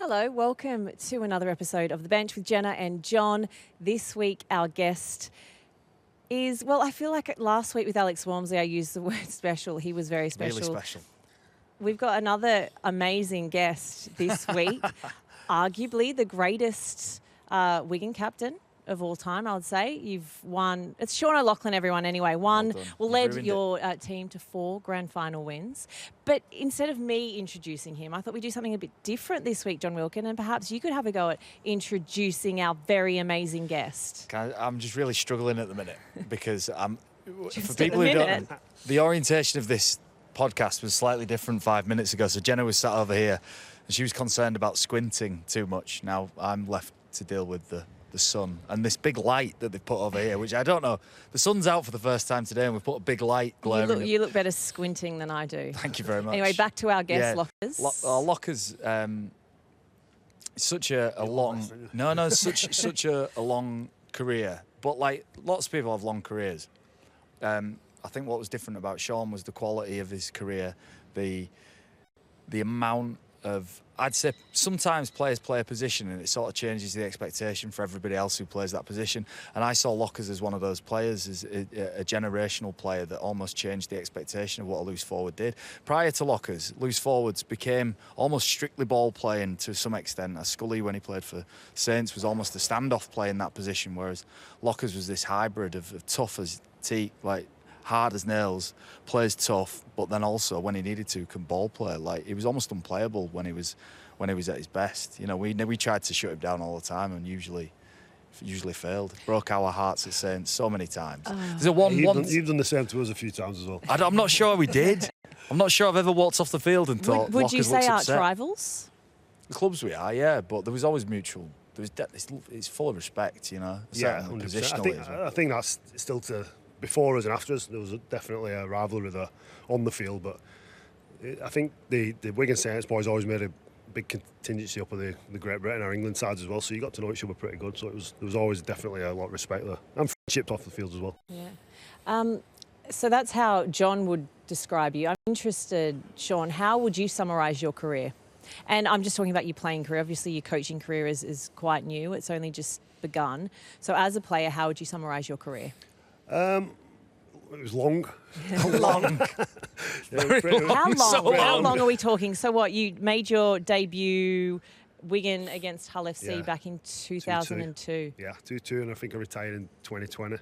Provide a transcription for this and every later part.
Hello, welcome to another episode of The Bench with Jenna and Jon. This week, our guest is, well, I feel like last week with Alex Walmsley, I used the word special. He was very special. Really special. We've got another amazing guest this week, arguably the greatest Wigan captain of all time, I would say. You've won, it's Sean O'Loughlin, everyone, anyway. Led your team to 4 grand final wins. But instead of me introducing him, I thought we'd do something a bit different this week, John Wilkin, and perhaps you could have a go at introducing our very amazing guest. I'm just really struggling at the minute because Just for people at the who don't, minute. the orientation of this podcast was slightly different 5 minutes ago. So Jenna was sat over here and she was concerned about squinting too much. Now I'm left to deal with the sun and this big light that they've put over here, which I don't know. The sun's out for the first time today and we've put a big light glaring. You look better squinting than I do. Thank you very much. Anyway, back to our guest, Yeah. Lockers. Lockers, such a long, such a long career. But like lots of people have long careers. I think what was different about Sean was the quality of his career, the amount of, I'd say sometimes players play a position and it sort of changes the expectation for everybody else who plays that position. And I saw Lockers as one of those players, as a generational player that almost changed the expectation of what a loose forward did. Prior to Lockers, loose forwards became almost strictly ball playing to some extent. Scully, when he played for Saints, was almost a standoff play in that position, whereas Lockers was this hybrid of tough as teak, like hard as nails, plays tough, but then also when he needed to can ball play. Like he was almost unplayable when he was at his best. You know, we tried to shut him down all the time and usually failed. Broke our hearts at Saints so many times. You've done the same to us a few times as well. I'm not sure we did. I'm not sure I've ever walked off the field and thought. Would you Lockers say looks arch upset. rivals? The clubs we are, yeah, but there was always mutual. It's full of respect, you know. Yeah, certainly 100%. positionally as well. I think that's still before us and after us. There was definitely a rivalry there on the field, but I think the Wigan Saints boys always made a big contingency up of the Great Britain or England sides as well, so you got to know each other pretty good. So there was always definitely a lot of respect there and friendship off the field as well. Yeah. So that's how John would describe you. I'm interested, Sean, how would you summarise your career? And I'm just talking about your playing career. Obviously, your coaching career is quite new. It's only just begun. So as a player, how would you summarise your career? It was long. Long. How long are we talking? So what, you made your debut Wigan against Hull FC back in 2002? Yeah, 2-2, and I think I retired in 2020.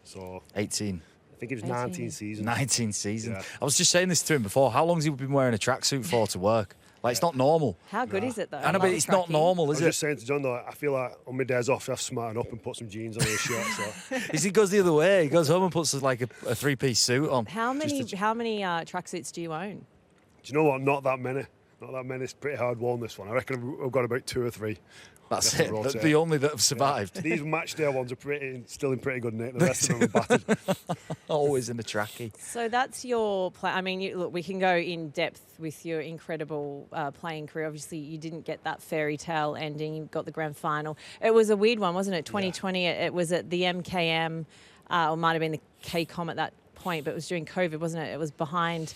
So 18. I think it was 19 seasons. 19 seasons. Yeah. I was just saying this to him before. How long has he been wearing a tracksuit for to work? Like, it's not normal. How good is it, though? I know, but it's not normal, I is was it? just saying to John, though, I feel like on my days off, I have to smarten up and put some jeans on or a shirt. So. He goes the other way. He goes home and puts like a 3-piece suit on. How many tracksuits do you own? Do you know what? Not that many. Not that many. It's pretty hard worn, this one. I reckon I've got about 2 or 3. That's it. The only that have survived. Yeah. These match day ones are still in pretty good nick. The rest of them are battered. Always in a trackie. So that's your play. I mean, look, we can go in depth with your incredible playing career. Obviously, you didn't get that fairy tale ending. You got the grand final. It was a weird one, wasn't it? 2020. Yeah. It was at the MKM, or might have been the KCOM at that point, but it was during COVID, wasn't it? It was behind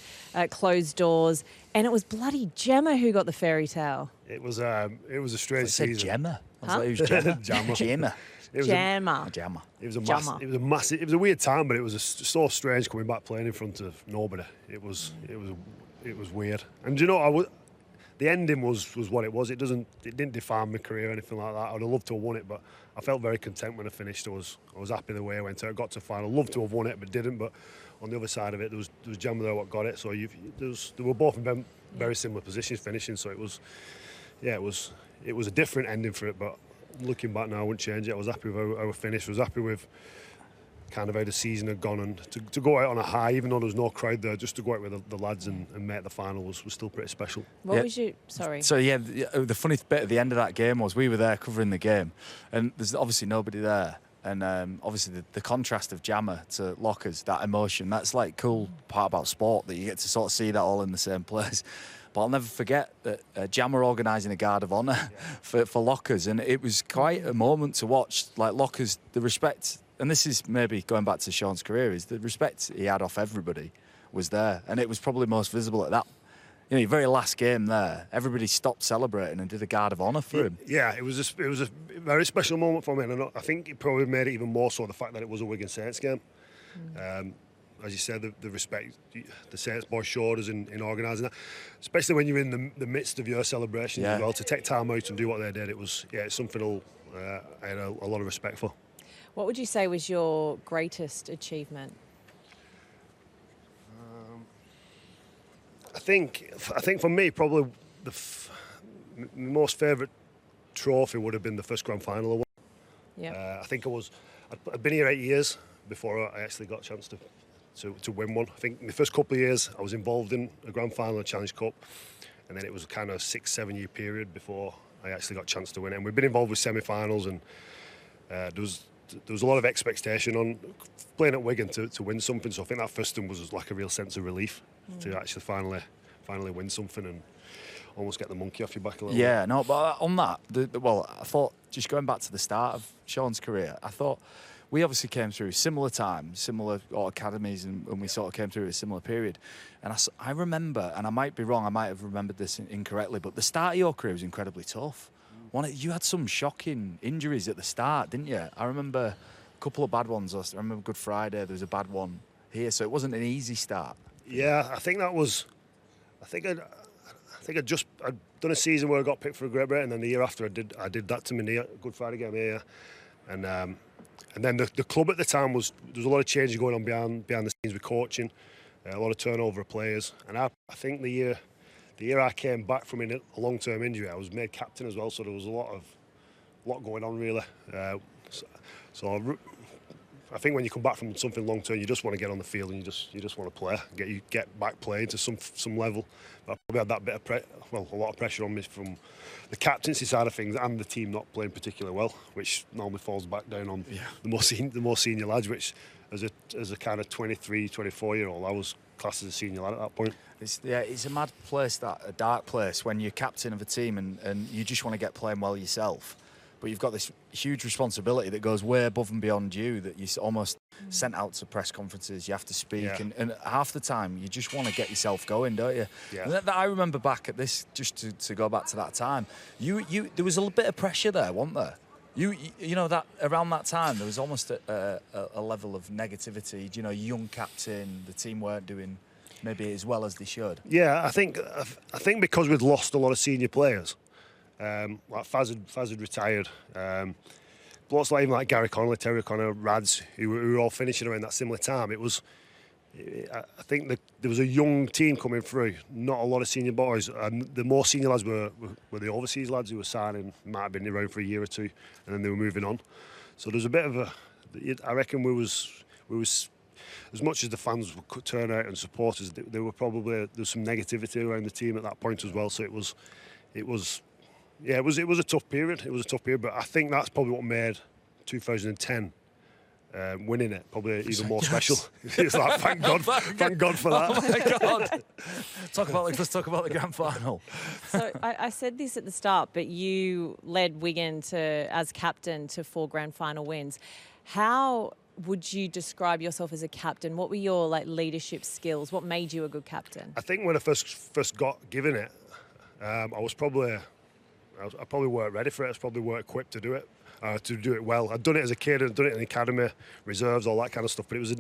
closed doors, and it was bloody Gemma who got the fairy tale. It was a strange season. Gemma. I was Huh? like, who's Gemma? Jammer. Gemma. Gemma. Gemma. It was a massive. It was a weird time, but it was so strange coming back playing in front of nobody. It was weird. And do you know, the ending was what it was. It didn't define my career or anything like that. I'd have loved to have won it, but I felt very content when I finished. I was happy the way I went. I got to final. Loved to have won it, but didn't. But on the other side of it, there was Gemma there what got it. So they were both in very similar positions finishing. So it was a different ending for it, but looking back now, I wouldn't change it. I was happy with how I finished. I was happy with kind of how the season had gone, and to go out on a high, even though there was no crowd there, just to go out with the lads and make the final was still pretty special. What was you? Sorry. So yeah, the funny bit at the end of that game was we were there covering the game, and there's obviously nobody there. And obviously the contrast of Jammer to Lockers, that emotion, that's like cool part about sport, that you get to sort of see that all in the same place. But I'll never forget that Jammer organising a guard of honour for Lockers, and it was quite a moment to watch. Like Lockers, the respect, and this is maybe going back to Sean's career, is the respect he had off everybody was there, and it was probably most visible at that you know, your very last game there, everybody stopped celebrating and did a guard of honour for him. Yeah, it was a very special moment for me, and I think it probably made it even more so the fact that it was a Wigan Saints game. As you said, the respect the Saints boys showed us in organising that, especially when you're in the midst of your celebrations as well. To take time out and do what they did, it's something I had a lot of respect for. What would you say was your greatest achievement? I think for me, probably the most favourite trophy would have been the first grand final I won. Yeah. I think I'd been here 8 years before I actually got a chance to win one. I think in the first couple of years I was involved in a grand final and Challenge Cup, and then it was a kind of 6-7 year period before I actually got a chance to win it. And we've been involved with semi-finals, and there was a lot of expectation on playing at Wigan to win something. So I think that first one was like a real sense of relief to actually finally win something and almost get the monkey off your back a little bit. No, but on that, I thought, just going back to the start of Sean's career, I thought we obviously came through similar times, similar academies, and we sort of came through a similar period. And I remember, and I might be wrong, I might have remembered this incorrectly, but the start of your career was incredibly tough. You had some shocking injuries at the start, didn't you? I remember a couple of bad ones. I remember Good Friday, there was a bad one here, so it wasn't an easy start. Yeah, I think I'd done a season where I got picked for a Great Britain, and then the year after I did that to my knee, Good Friday game here, and then the club at the time there was a lot of changes going on behind the scenes with coaching, a lot of turnover of players, and I think the year I came back from a long-term injury, I was made captain as well, so there was a lot going on really. So I think when you come back from something long-term, you just want to get on the field and you just want to play, get back playing to some level. But I probably had that bit of a lot of pressure on me from the captaincy side of things and the team not playing particularly well, which normally falls back down on the more senior lads, which as a kind of 23, 24-year-old, I was classed as a senior lad at that point. It's a mad place, a dark place, when you're captain of a team and you just want to get playing well yourself. But you've got this huge responsibility that goes way above and beyond you, that you're almost sent out to press conferences, you have to speak, and half the time you just want to get yourself going, don't you? Yeah. And I remember back at this, just to go back to that time, there was a little bit of pressure there, wasn't there? You know that around that time there was almost a level of negativity. You know, young captain, the team weren't doing maybe as well as they should. Yeah, I think because we'd lost a lot of senior players. Like Faz had retired. Blokes like Gary Connolly, Terry O'Connor, Rads, who were all finishing around that similar time. I think there was a young team coming through, not a lot of senior boys. The more senior lads were the overseas lads who were signing, might have been around for a year or two, and then they were moving on. So there's a bit of I reckon we was as much as the fans would turn out and support us, there was some negativity around the team at that point as well. So it was a tough period. It was a tough period, but I think that's probably what made 2010 winning it probably even more special. It's like thank God for that. Oh my God! Let's talk about the grand final. So I said this at the start, but you led Wigan as captain to 4 grand final wins. How would you describe yourself as a captain? What were your leadership skills? What made you a good captain? I think when I first got given it, I probably weren't ready for it. I probably weren't equipped to do it well. I'd done it as a kid. I'd done it in the academy, reserves, all that kind of stuff. But it was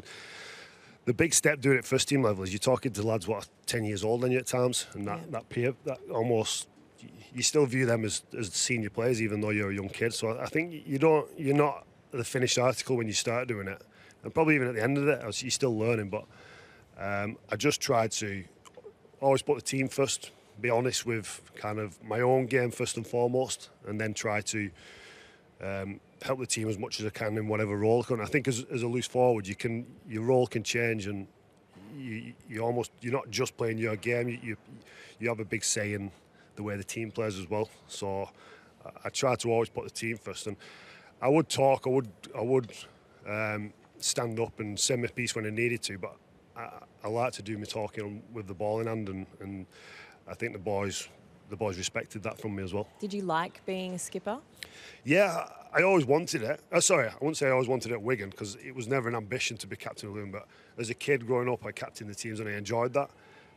the big step doing it first team level. Is you're talking to lads 10 years older than you at times, and that peer, that almost you still view them as senior players even though you're a young kid. So I think you're not the finished article when you start doing it, and probably even at the end of it, you're still learning. But I just tried to always put the team first. Be honest with kind of my own game first and foremost, and then try to help the team as much as I can in whatever role. I think as a loose forward, your role can change, and you're not just playing your game. You have a big say in the way the team plays as well. So I try to always put the team first, and I would talk. I would stand up and say my piece when I needed to, but I like to do my talking with the ball in hand, and I think the boys respected that from me as well. Did you like being a skipper? Yeah, I always wanted it. I wouldn't say I always wanted it at Wigan, because it was never an ambition to be captain of Wigan. But as a kid growing up, I captained the teams and I enjoyed that.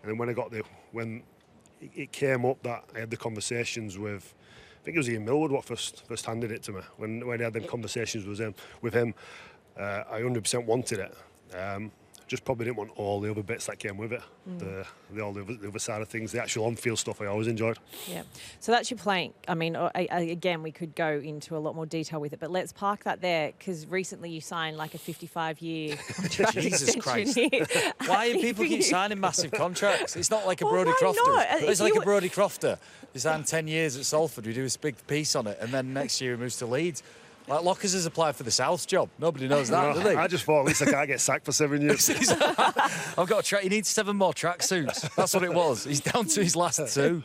And then when it came up that I had the conversations with, I think it was Ian Millwood what first handed it to me. When I had the conversations with him, I 100% wanted it. Just probably didn't want all the other bits that came with it. The other side of things, the actual on-field stuff I always enjoyed. Yeah. So that's your playing. I mean, again, we could go into a lot more detail with it, but let's park that there because recently you signed like a 55-year contract. Jesus Christ. Why do people keep signing massive contracts? It's not like a Brodie why Crofter. not? It's like a Brodie Crofter. He signed 10 years at Salford. We do a big piece on it, and then next year he moves to Leeds. Like Lockers has applied for the South job. Nobody knows that, do they? I just thought at least I can't get sacked for 7 years. I've got a track. He needs 7 more tracksuits. That's what it was. He's down to his last 2.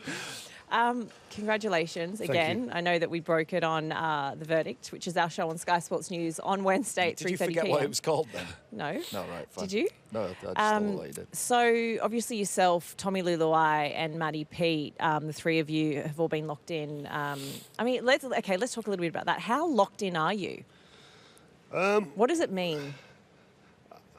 Congratulations Thank again. you. I know that we broke it on The Verdict, which is our show on Sky Sports News on Wednesday at 3:30 Did you forget PM. what it was called then? No. No, right, fine. Did you? No, I just thought what you did. So obviously yourself, Tommy Luluai and Matty Pete, the three of you have all been locked in. I mean, let's talk a little bit about that. How locked in are you? What does it mean?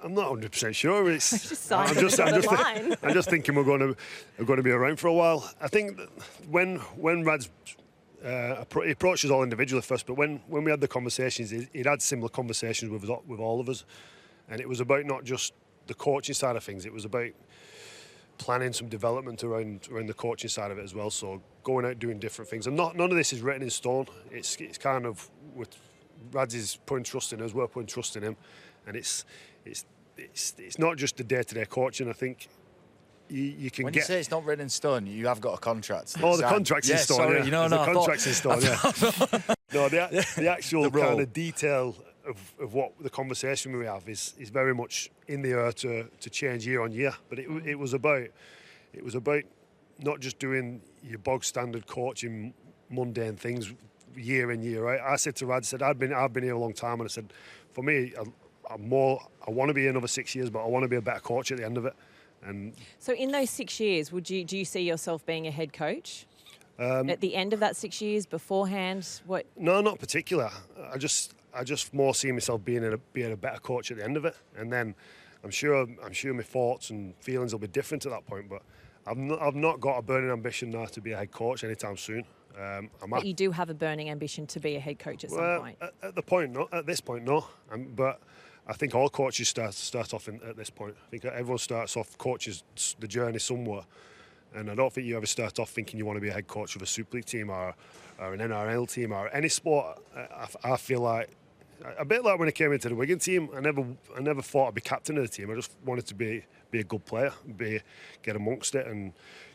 I'm not 100% sure. It's, Just signed on the dotted line. I'm just thinking we're going to be around for a while. I think that when Rad's he approached us all individually first, but when we had the conversations, he'd had similar conversations with all of us, and it was about not just the coaching side of things. It was about planning some development around the coaching side of it as well. So going out doing different things, and none of this is written in stone. It's kind of with Rad's is putting trust in us, we're putting trust in him, and it's not just the day-to-day coaching. I think you can When get. you say it's not written in stone, you have got a contract. Oh, the contract's in stone. Sorry, Yeah. the contract's in stone. Yeah. No, the actual The role. kind of detail of what the conversation we have is very much in the air to change year on year. But it was about not just doing your bog standard coaching mundane things year in year out. I said to Rad, I've been here a long time, and I said, for me, I want to be another 6 years, but I want to be a better coach at the end of it. And so in those 6 years, do you see yourself being a head coach? At the end of that 6 years, beforehand, what? No, not particular. I just more see myself being a better coach at the end of it, and then I'm sure my thoughts and feelings will be different at that point. But I've not got a burning ambition now to be a head coach anytime soon. But you do have a burning ambition to be a head coach at some point. At this point, no. But I think all coaches start off at this point. I think everyone starts off coaches the journey somewhere, and I don't think you ever start off thinking you want to be a head coach of a Super League team or an NRL team or any sport. I feel like a bit like when I came into the Wigan team. I never thought I'd be captain of the team. I just wanted to be a good player, get amongst it, and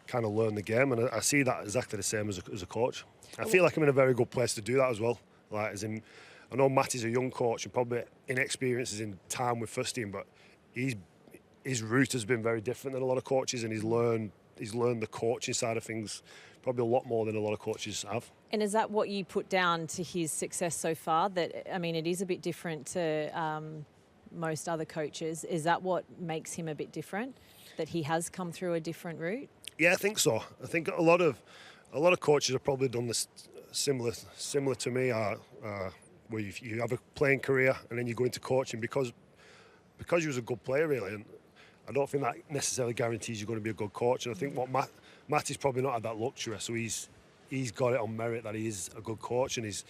kind of learn the game. And I see that exactly the same as a coach. I feel like I'm in a very good place to do that as well. Like as in, I know Matty's a young coach and probably inexperienced is in time with first team, but his route has been very different than a lot of coaches, and he's learned the coaching side of things probably a lot more than a lot of coaches have. And is that what you put down to his success so far? That, I mean, it is a bit different to most other coaches. Is that what makes him a bit different? That he has come through a different route? Yeah, I think so. I think a lot of coaches have probably done this similar to me, where you have a playing career and then you go into coaching because you was a good player, really. And I don't think that necessarily guarantees you're going to be a good coach. And I think what Matty's probably not had that luxury, so he's got it on merit that he is a good coach, and he's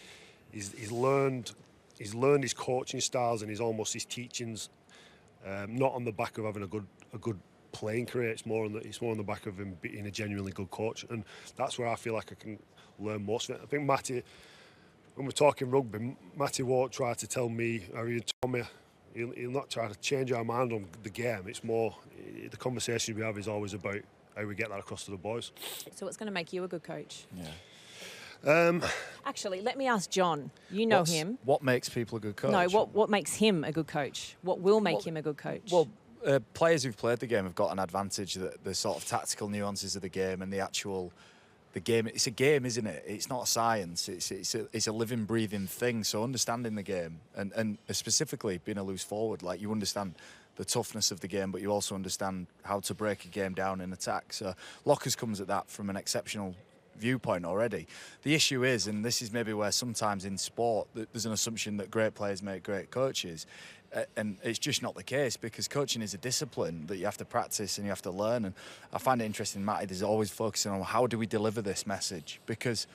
learned his coaching styles and his teachings, not on the back of having a good playing career. It's more on the back of him being a genuinely good coach, and that's where I feel like I can learn most of it. I think Matty, when we're talking rugby, Matty won't try to tell me or even Tommy. He'll not try to change our mind on the game. It's more the conversation we have is always about how we get that across to the boys. So what's going to make you a good coach? Yeah. Actually, let me ask Jon. You know him. What makes people a good coach? No, what makes him a good coach? What will make him a good coach? Well, players who've played the game have got an advantage, that the sort of tactical nuances of the game and the game. It's a game, isn't it? It's not a science. It's a living, breathing thing. So understanding the game and specifically being a loose forward, like you understand the toughness of the game, but you also understand how to break a game down in attack. So Lockers comes at that from an exceptional viewpoint already. The issue is, and this is maybe where sometimes in sport there's an assumption that great players make great coaches. And it's just not the case, because coaching is a discipline that you have to practice and you have to learn. And I find it interesting, Matty is always focusing on how do we deliver this message, because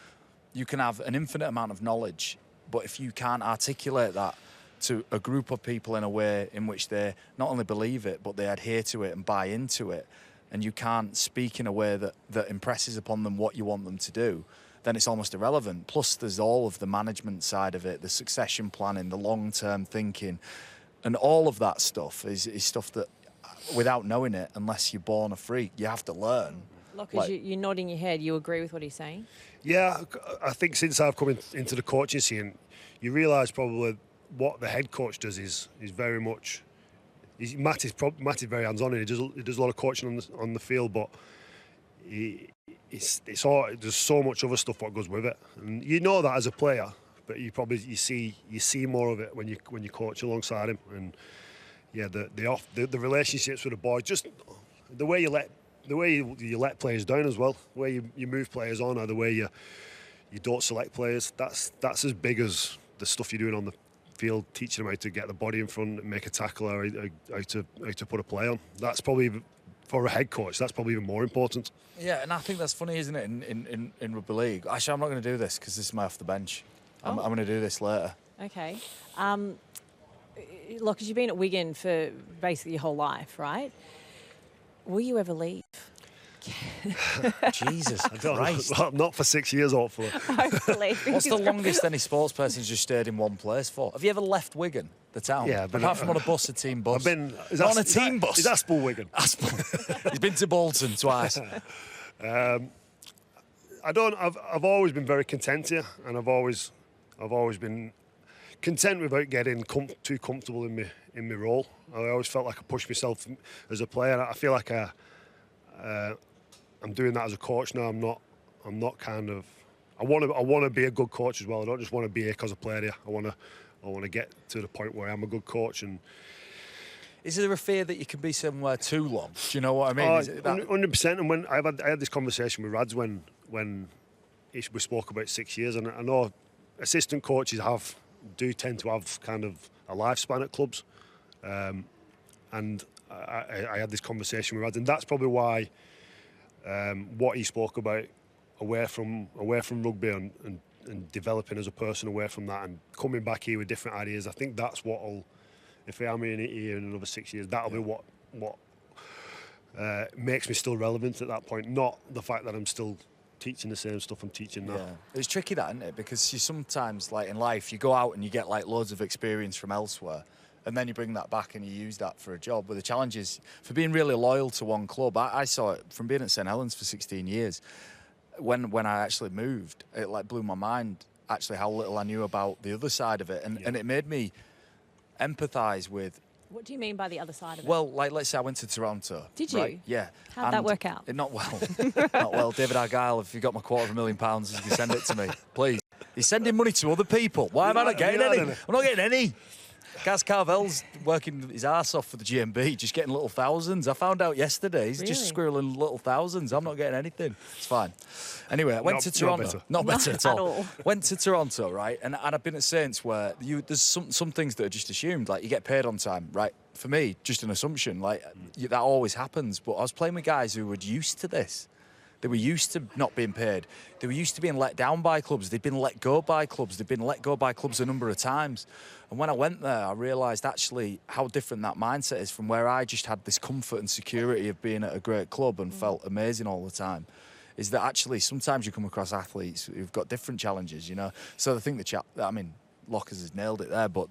you can have an infinite amount of knowledge, but if you can't articulate that to a group of people in a way in which they not only believe it, but they adhere to it and buy into it, and you can't speak in a way that impresses upon them what you want them to do, then it's almost irrelevant. Plus, there's all of the management side of it, the succession planning, the long-term thinking, and all of that stuff is stuff that, without knowing it, unless you're born a freak, you have to learn. Look, you're nodding your head. You agree with what he's saying? Yeah, I think since I've come into the coaching scene, you realise probably what the head coach does is very much. Matt is very hands-on, and he does a lot of coaching on the field, but it's all, there's so much other stuff what goes with it, and you know that as a player, but you see more of it when you coach alongside him. And yeah, the relationships with the boys, just the way you let players down as well, the way you move players on, or the way you don't select players. That's as big as the stuff you're doing on the field, teaching them how to get the body in front and make a tackle, or how to put a play on. That's probably, for a head coach, that's probably even more important. Yeah, and I think that's funny, isn't it, in rugby league? Actually, I'm not going to do this because this is my off the bench. I'm going to do this later. Okay. Look, 'cause you've been at Wigan for basically your whole life, right? Will you ever leave? Jesus I don't Christ. know. Not for 6 years, hopefully. Hopefully. What's the longest any sports person's just stayed in one place for? Have you ever left Wigan, the town? Yeah, but apart from on a bus, a team bus. I've been on a team bus. Is Aspel Wigan? Aspel. He's been to Bolton twice. I've always been very content here, and I've always been content without getting too comfortable in my role. I always felt like I pushed myself as a player. I feel like I'm doing that as a coach now. I'm not kind of. I want to be a good coach as well. I don't just want to be here because I played here. I want to get to the point where I'm a good coach. And is there a fear that you can be somewhere too long? Do you know what I mean? 100%. And when I had this conversation with Rads when we spoke about 6 years, and I know assistant coaches do tend to have kind of a lifespan at clubs, and I had this conversation with Rads, and that's probably why what he spoke about away from rugby and developing as a person away from that and coming back here with different ideas. I think that's what'll, if I am here in another 6 years, that'll be what makes me still relevant at that point, not the fact that I'm still teaching the same stuff I'm teaching now. Yeah. It's tricky, that, isn't it? Because you sometimes, like in life, you go out and you get like loads of experience from elsewhere, and then you bring that back and you use that for a job. But the challenge is, for being really loyal to one club, I saw it from being at St Helens for 16 years. When I actually moved, it like blew my mind actually how little I knew about the other side of it, and it made me empathise with. What do you mean by the other side of it? Well, like, let's say I went to Toronto. Did you? Right? Yeah. How'd that work out? Not well. Not well. David Argyle, if you got my £250,000, you can send it to me, please. He's sending money to other people. Why am I not getting any? I'm not getting any. Gaz Carvel's working his arse off for the GMB, just getting little thousands. I found out yesterday he's just squirreling little thousands. I'm not getting anything. It's fine. Anyway, I went to Toronto. Not better at all. Went to Toronto, right? And I've been at Saints where there's some things that are just assumed. Like, you get paid on time, right? For me, just an assumption. Like, that always happens. But I was playing with guys who were used to this. They were used to not being paid. They were used to being let down by clubs. They'd been let go by clubs. They'd been let go by clubs a number of times. And when I went there, I realised actually how different that mindset is from where I just had this comfort and security of being at a great club and felt amazing all the time. Is that actually sometimes you come across athletes who've got different challenges, you know? So I think Lockers has nailed it there, but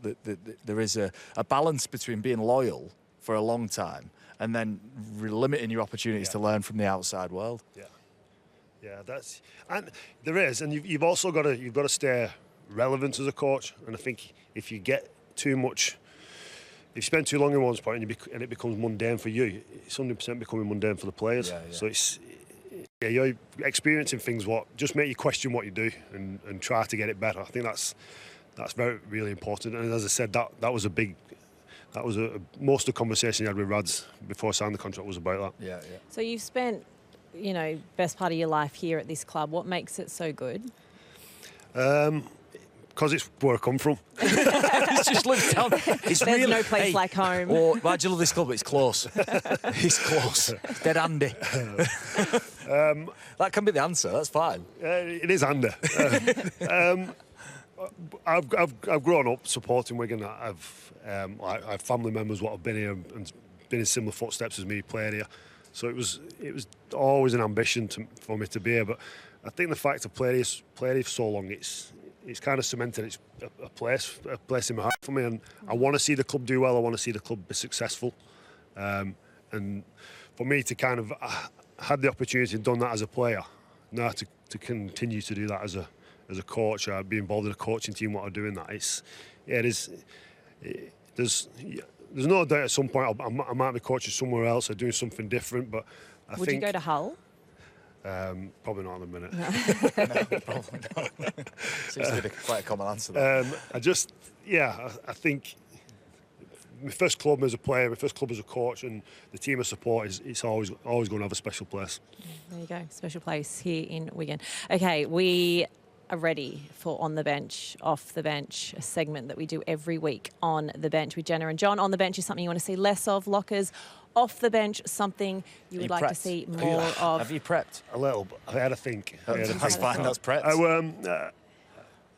there is a balance between being loyal for a long time and then limiting your opportunities to learn from the outside world. Yeah, and there is, and you've also got to stay relevant as a coach. And I think if you get too much, if you spend too long in one spot and it becomes mundane for you, it's 100% becoming mundane for the players. So you're experiencing things what just make you question what you do and try to get it better. I think that's really important. And as I said, that was most of the conversation you had with Rads before I signed the contract was about that. Yeah. So you've spent, best part of your life here at this club. What makes it so good? Because it's where I come from. It's just lived down. It's There's really, no place like home. Oh, why do you love this club? It's close. It's close. It's dead handy. That can be the answer. That's fine. It is handy. I've grown up supporting Wigan. I have family members what have been here and been in similar footsteps as me, played here. So it was always an ambition for me to be here. But I think the fact I've played here for so long, it's kind of cemented. It's a place in my heart for me, and I want to see the club do well. I want to see the club be successful, and for me to kind of had the opportunity and done that as a player, now to continue to do that as a coach, be involved in a coaching team, what I'm doing that. There's no doubt at some point I might be coaching somewhere else or doing something different, but I Would think... you go to Hull? Probably not in a minute. No, probably not. Seems to be quite a common answer. I think my first club as a player, my first club as a coach, and the team I support it's always going to have a special place. There you go, special place here in Wigan. Okay, we are ready for On the Bench, Off the Bench, a segment that we do every week on the bench with Jenna and Jon. On the bench is something you want to see less of. Lockers. Off the bench, something you would like to see more of. Have you prepped? A little, but I had to think. That's fine. That's prepped.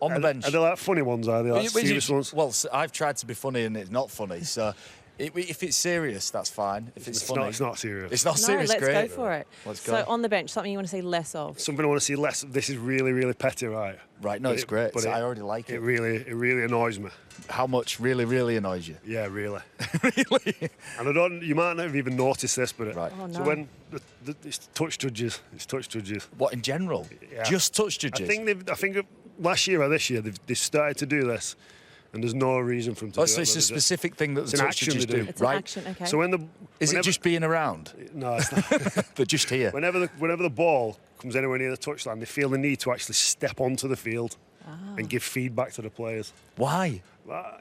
On the bench. Are they like funny ones? Are they like serious ones? Well, I've tried to be funny and it's not funny. So if it's serious, that's fine. If it's funny, it's not serious. It's not serious. Let's great. go for it. Let's go. So on the bench, something you want to see less of. Something I want to see less of. This is really, really petty, right? Right. No, it's great. I already like it. It really annoys me. How much really, really annoys you? Yeah, really. Really? And you might not have even noticed this, but right. Oh, no. So when it's touch judges, What in general? Yeah. Just touch judges. I think last year or this year they've started to do this, and there's no reason for them to do it. So it's a specific thing that the It's an touch action judges they do. do, It's right? an action, okay. So Is it just being around? No, it's not. They're just here. Whenever the ball comes anywhere near the touchline, they feel the need to actually step onto the field and give feedback to the players. Why?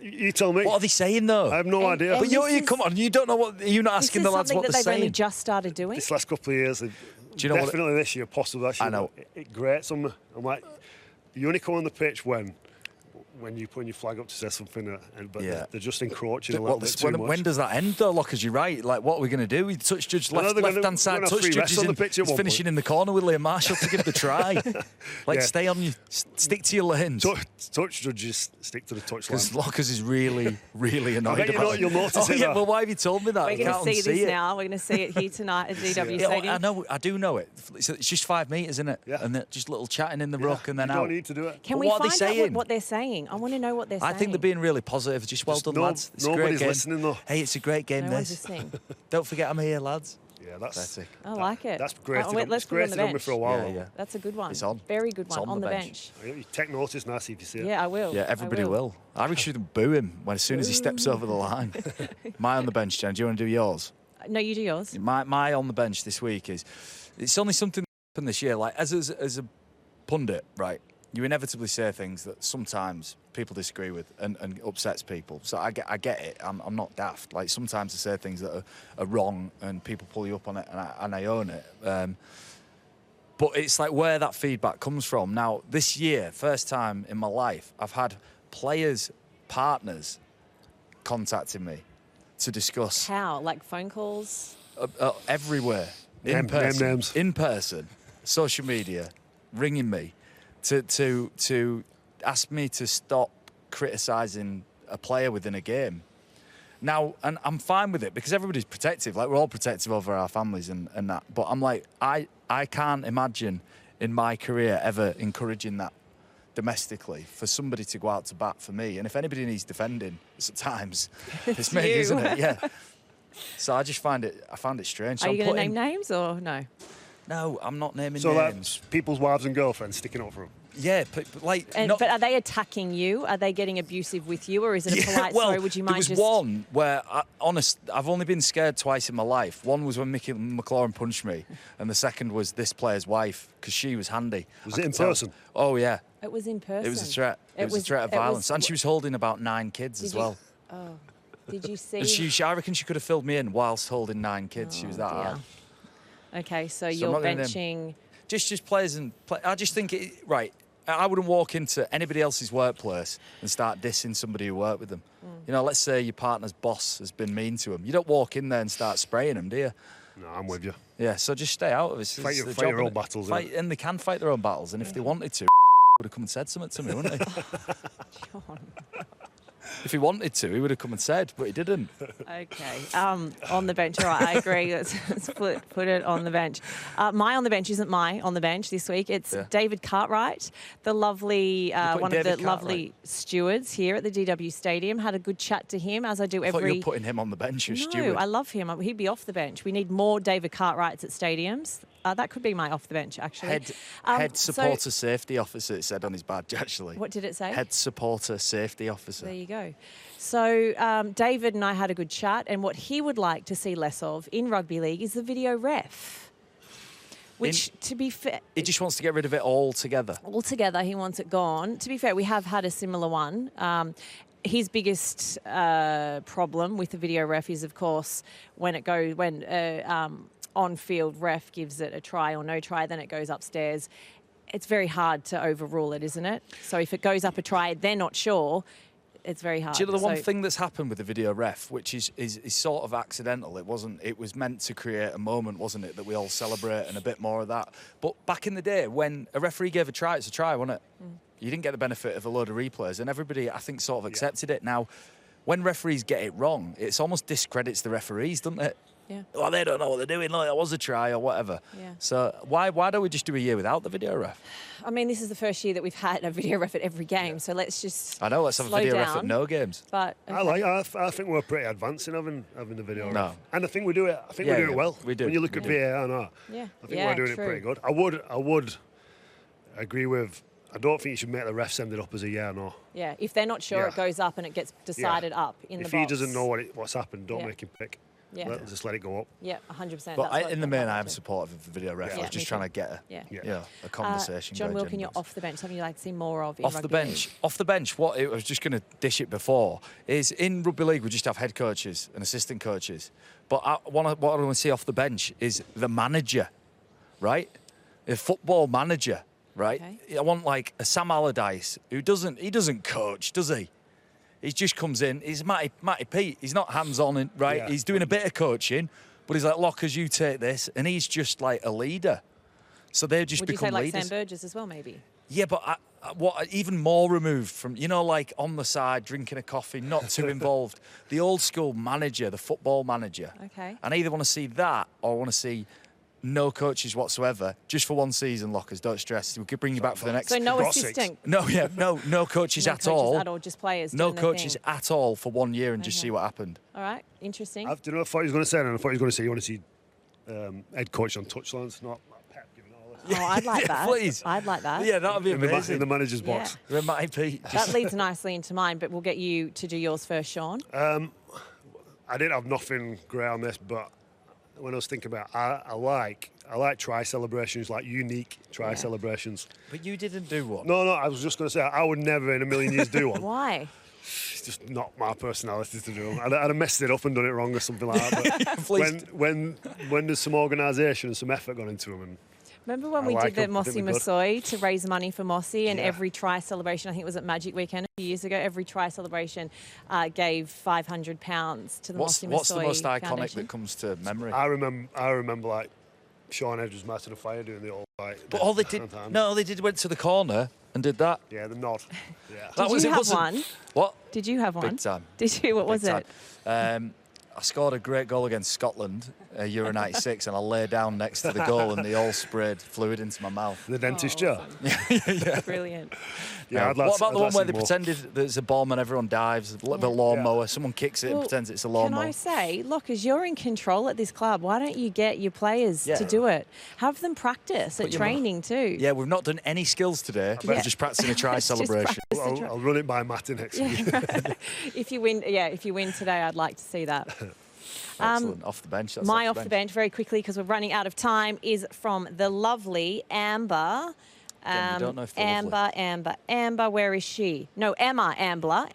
You tell me. What are they saying though? I have no idea. But you come on, you don't know what you're not asking the lads This is what something they're that they've only saying. just started doing. This last couple of years, Do you know definitely this year, possibly last year. I know. It grates on me. I'm like, you only come on the pitch when you put your flag up to say something, but Yeah. they're just encroaching a little bit too much. When does that end though? Lockers, you're right. Like, what are we going to do? We touch judge Well, they're left hand side. gonna have Touch three judge rests on the pitch at is one finishing point. in the corner with Liam Marshall to give the try. Like, Yeah. stay on your, stick to your lanes. Touch judges stick to the touchline. Because Lockers is really, really annoyed bet about you'll it. notice it, Yeah, though. well, why have you told me that? We're I going can't to see this unsee it. now. We're going to see it here tonight at GW Yeah, Stadium. I know. I do know it. It's just 5 metres, isn't it? Yeah. And they're just little chatting in the ruck and then you out. don't need to do it. Can But we what are they find out saying? what they're saying? I want to know what they're saying. I think they're being really positive. Just well done, lads. It's a great nobody's game. listening, though. Hey, it's a great game, No one's this. listening. Don't forget I'm here, lads. Yeah, that's Pathetic. I like it. That's great. Let's put it on the on me bench. for a while. Yeah, yeah. That's a good one. It's on. Very good It's one. on the the bench. bench. You take notice now, see if you see it. Yeah, I will. Yeah, everybody I will. I think we should boo him as soon as he steps over the line. My on the bench, Jen. Do you want to do yours? No, you do yours. My on the bench this week is, it's only something that happened this year. Like as a pundit, right? You inevitably say things that sometimes people disagree with and upsets people. So I get it. I'm not daft. Like sometimes I say things that are wrong and people pull you up on it and I own it. But it's like where that feedback comes from. Now this year, first time in my life, I've had players' partners contacting me to discuss How? Like phone calls? everywhere, Name names. in person, social media, ringing me to ask me to stop criticising a player within a game. Now, and I'm fine with it because everybody's protective. Like we're all protective over our families and that. But I'm like, I can't imagine in my career ever encouraging that domestically for somebody to go out to bat for me. And if anybody needs defending, it's at times it's me, you. isn't it? Yeah. So I found it strange. So Are you I'm going to name putting- names or no? No, I'm not naming So names. like people's wives and girlfriends sticking up for them. Yeah, but like. But are they attacking you? Are they getting abusive with you, or is it a polite well, story? Would you mind there was just? one where, I've only been scared twice in my life. One was when Mickey McLaurin punched me, and the second was this player's wife because she was handy. Was I it in could tell. person? Oh yeah, It was in person. it was a threat. It was a threat of violence, and she was holding about 9 kids as you- well. Oh, did you see? And I reckon she could have filled me in whilst holding 9 kids. she was that dear. hard. Okay, so I'm you're not gonna name- benching. Just players and I just think right. I wouldn't walk into anybody else's workplace and start dissing somebody who worked with them. You know, let's say your partner's boss has been mean to him. You don't walk in there and start spraying them, do you? No, I'm with you. Yeah, so just stay out of it. Fight your own battles. And they can fight their own battles. And if they wanted to, would have come and said something to me, wouldn't he? John. If he wanted to, he would have come and said, but he didn't. Okay. On the bench. All right, I agree. Let's put it on the bench. My on the bench isn't my on the bench this week. It's David Cartwright, the lovely, one of the lovely stewards here at the DW Stadium. Had a good chat to him, as I do I thought you were putting him on the bench, you steward. No, I love him. He'd be off the bench. We need more David Cartwrights at stadiums. That could be my off the bench, actually. Head supporter safety officer, it said on his badge, actually. What did it say? Head supporter safety officer. There you go. So David and I had a good chat, and what he would like to see less of in rugby league is the video ref. Which, to be fair... He just wants to get rid of it altogether. Altogether, he wants it gone. To be fair, we have had a similar one. His biggest problem with the video ref is, of course, when on-field ref gives it a try or no try, then it goes upstairs. It's very hard to overrule it, isn't it? So if it goes up a try, they're not sure, it's very hard. Do you know the one thing that's happened with the video ref, which is sort of accidental? It wasn't. It was meant to create a moment, wasn't it, that we all celebrate and a bit more of that. But back in the day, when a referee gave a try, it's a try, wasn't it? You didn't get the benefit of a load of replays, and everybody, I think, sort of accepted it. Now, when referees get it wrong, it almost discredits the referees, doesn't it? Yeah. Well, they don't know what they're doing. Like, that was a try or whatever. Yeah. So why don't we just do a year without the video ref? I mean, this is the first year that we've had a video ref at every game, so let's just I know, let's have a video ref at no games. But I think we're pretty advanced in having the video ref. And I think we do it. I think we do it well. We do. When you look at VAR now, I think we're doing it pretty good. I would agree with. I don't think you should make the ref send it up as a yeah or no. Yeah, if they're not sure, it goes up and it gets decided up in the box. If he doesn't know what's happened, don't make him pick. Yeah. Just let it go up. Yeah, 100%. But in the main, I am supportive of the video ref. I was just trying to get a conversation. John Wilkin, you're off the bench. Something you'd like to see more of in off rugby the bench. League. Off the bench. What I was just going to dish it before is in rugby league we just have head coaches and assistant coaches. But what I want to see off the bench is the manager, right? The football manager, right? Okay. I want like a Sam Allardyce who doesn't coach, does he? He just comes in. He's Matty Pete. He's not hands-on, right? Yeah. He's doing a bit of coaching, but he's like, Lockers, you take this. And he's just like a leader. So they've just become leaders. Would you say like Sam Burgess as well, maybe? Yeah, but what even more removed from, like on the side, drinking a coffee, not too involved. The old school manager, the football manager. Okay. And I either want to see that or I want to see no coaches whatsoever, just for one season, Lockers. Don't stress. We could bring you back for the next. So no assistant. No coaches at all. At all, just players. No coaches at all for 1 year and just see what happened. All right, interesting. Do you know what I thought he was going to say? And I thought he was going to say you want to see head coach on touchlines, not Pep giving all this. Oh, I'd like that. Please. I'd like that. Yeah, that would be amazing. In the manager's box. Yeah. Matty Pete. That leads nicely into mine, but we'll get you to do yours first, Sean. I didn't have nothing great on this, but when I was thinking about it, I like try celebrations, like unique try celebrations. But you didn't do one. No, I was just going to say I would never in a million years do one. Why? It's just not my personality to do them. I'd have messed it up and done it wrong or something like that. But when there's some organisation and some effort gone into them, and remember when we did the Mossy Masoi to raise money for Mossy, and every try celebration, I think it was at Magic Weekend a few years ago, every try celebration gave £500 to the Mossy Masoi What's the most iconic Foundation? that comes to memory? I remember like Sean Edwards Martin the Fire doing the old But all they did went to the corner and did that. Yeah, the nod. Yeah. Did you have one? What? Did you have one? Big time. Did you? What was it? I scored a great goal against Scotland, Euro 96, and I lay down next to the goal and they all sprayed fluid into my mouth. The dentist jar? Yeah. Brilliant. Yeah, what about the one where they pretended there's a bomb and everyone dives, a lawnmower, someone kicks it and pretends it's a lawnmower? Can I say, Lockers, you're in control at this club. Why don't you get your players to do it? Have them practice at training too. Yeah, we've not done any skills today. We're just practicing a try celebration. I'll run it by Matty next week. If you win today, I'd like to see that. Excellent. Off the bench. That's my off the bench, very quickly, because we're running out of time, is from the lovely Amber. Again, we don't know if they're lovely. Amber, where is she? No, Emma Ambler,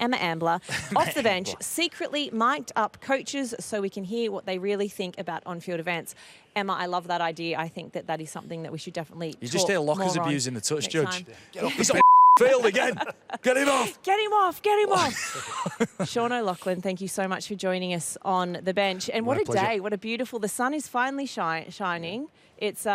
off the bench, Ambler. secretly mic'd up coaches so we can hear what they really think about on-field events. Emma, I love that idea. I think that is something that we should definitely You just hear Lockers more on abusing the touch next judge. time. He's on field again. Get him off. Get him off, get him off. Sean O'Loughlin, thank you so much for joining us on the bench. And what My a pleasure. day, what a beautiful, the sun is finally shining. It's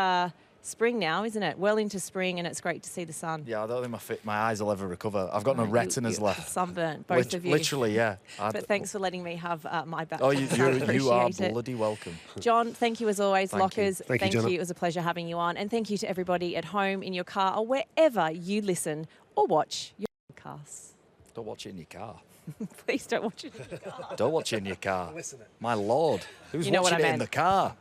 spring now, isn't it? Well into spring, and it's great to see the sun. Yeah, I don't think my eyes will ever recover. I've got no retinas left. Sunburnt, both of you. Literally, yeah. But thanks for letting me have my back. Oh, you are Appreciate it. bloody welcome. John, thank you as always. Thank you. Lockers, Thank you, Jenna. It was a pleasure having you on. And thank you to everybody at home, in your car, or wherever you listen or watch your podcasts. Don't watch it in your car. Please don't watch it in your car. Don't watch it in your car. My lord. Who's You know what watching I it in meant. the car?